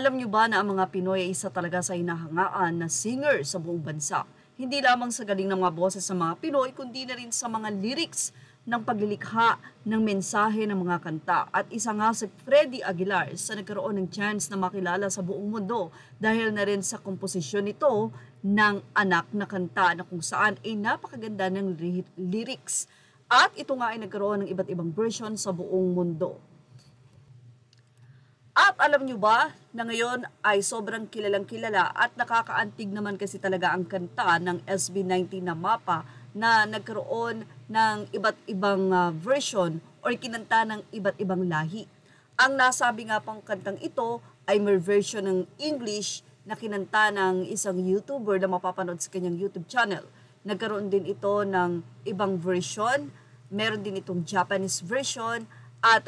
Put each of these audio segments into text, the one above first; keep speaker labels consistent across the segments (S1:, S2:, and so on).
S1: Alam nyo ba na ang mga Pinoy ay isa talaga sa hinahangaan na singer sa buong bansa? Hindi lamang sa galing ng mga boses ng mga Pinoy, kundi na rin sa mga lyrics ng paglilikha ng mensahe ng mga kanta. At isa nga si Freddy Aguilar sa nagkaroon ng chance na makilala sa buong mundo dahil na rin sa komposisyon nito ng Anak na Kanta na kung saan ay napakaganda ng lyrics. At ito nga ay nagkaroon ng iba't ibang version sa buong mundo. At alam nyo ba na ngayon ay sobrang kilalang kilala at nakakaantig naman kasi talaga ang kanta ng SB19 na Mapa na nagkaroon ng iba't ibang version or kinanta ng iba't ibang lahi. Ang nasabi nga pang kantang ito ay may version ng English na kinanta ng isang YouTuber na mapapanood sa kanyang YouTube channel. Nagkaroon din ito ng ibang version, meron din itong Japanese version at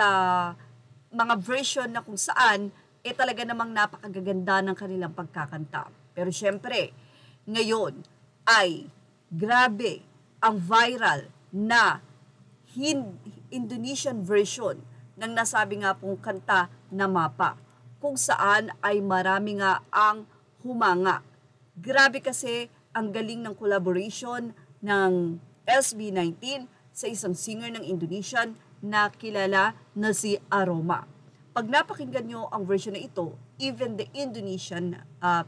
S1: mga version na kung saan talaga namang napakagaganda ng kanilang pagkakanta. Pero syempre, ngayon ay grabe ang viral na Indonesian version ng nasabi nga pong kanta na Mapa, kung saan ay marami nga ang humanga. Grabe kasi ang galing ng collaboration ng SB19 sa isang singer ng Indonesian na kilala na si Aroma. Pag napakinggan nyo ang version na ito, even the Indonesian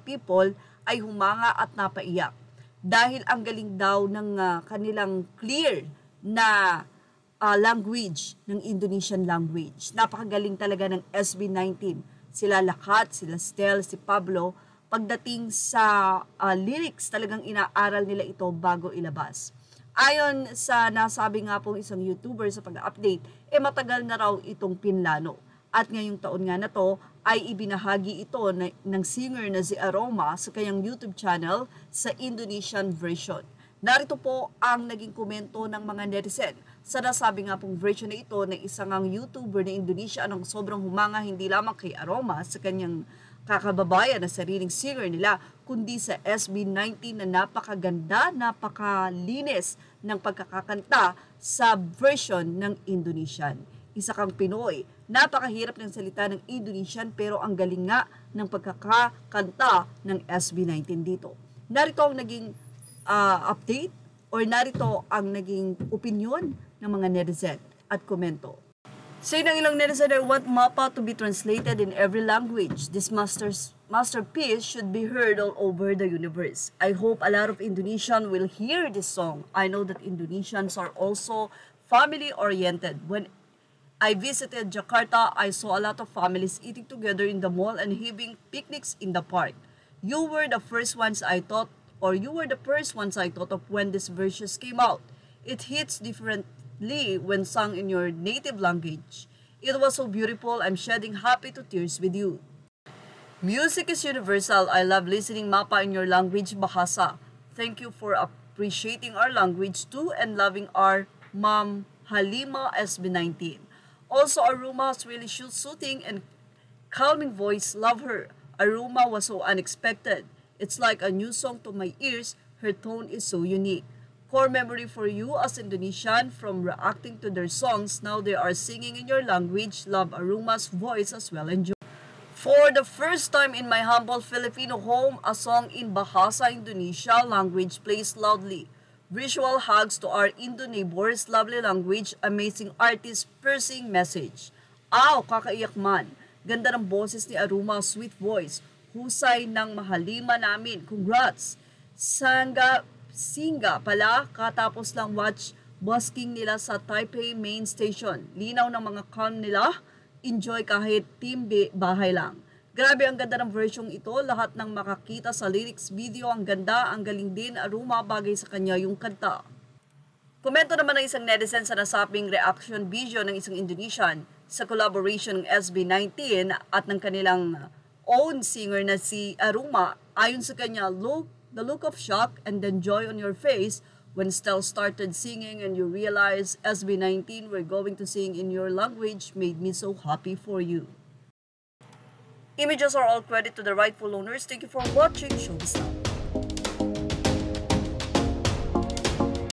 S1: people ay humanga at napaiyak. Dahil ang galing daw ng kanilang clear na language, ng Indonesian language. Napakagaling talaga ng SB19. Sila Lakat, sila Stel, si Pablo. Pagdating sa lyrics, talagang inaaral nila ito bago ilabas. Ayon sa nasabi nga pong isang YouTuber sa pag-update, matagal na raw itong pinlano. At ngayong taon nga na to ay ibinahagi ito ng singer na si Aroma sa kanyang YouTube channel sa Indonesian version. Narito po ang naging komento ng mga netizen sa nasabi nga pong version na ito ng isang YouTuber na Indonesia ang sobrang humanga hindi lamang kay Aroma sa kanyang kakababayan na sariling singer nila, kundi sa SB19 na napakaganda, napakalinis ng pagkakakanta sa version ng Indonesian. Isa kang Pinoy, napakahirap ng salita ng Indonesian pero ang galing nga ng pagkakakanta ng SB19 dito. Narito ang naging update or narito ang naging opinion ng mga netizen at komento. Say ng ilang netizen, I want Mapa to be translated in every language. This masterpiece should be heard all over the universe. I hope a lot of Indonesians will hear this song. I know that Indonesians are also family-oriented. When I visited Jakarta, I saw a lot of families eating together in the mall and having picnics in the park. You were the first ones I thought of when these verses came out. It hits differently when sung in your native language. It was so beautiful. I'm shedding happy to tears with you. Music is universal. I love listening Mapa in your language, Bahasa. Thank you for appreciating our language too and loving our mom, Halima SB19. Also, Aruma has really soothing and calming voice. Love her. Aruma was so unexpected. It's like a new song to my ears. Her tone is so unique. Core memory for you as Indonesian from reacting to their songs. Now they are singing in your language. Love Aruma's voice as well. Enjoy. For the first time in my humble Filipino home, a song in Bahasa Indonesia language plays loudly. Visual hugs to our Indo neighbors, lovely language, amazing artist, piercing message. Kakaiyak man. Ganda ng boses ni Aruma, sweet voice. Husay ng Mahalima namin. Congrats! Singa pala, katapos lang watch busking nila sa Taipei main station. Linaw ng mga calm nila, enjoy kahit team bahay lang. Grabe ang ganda ng version ito, lahat ng makakita sa lyrics video, ang ganda, ang galing din, Aruma, bagay sa kanya yung kanta. Komento naman ng isang netizen sa nasabing reaction video ng isang Indonesian sa collaboration ng SB19 at ng kanilang own singer na si Aruma. Ayon sa kanya, the look of shock and then joy on your face when Stel started singing and you realize SB19 were going to sing in your language made me so happy for you. Images are all credit to the rightful owners. Thank you for watching. Showbiz Now.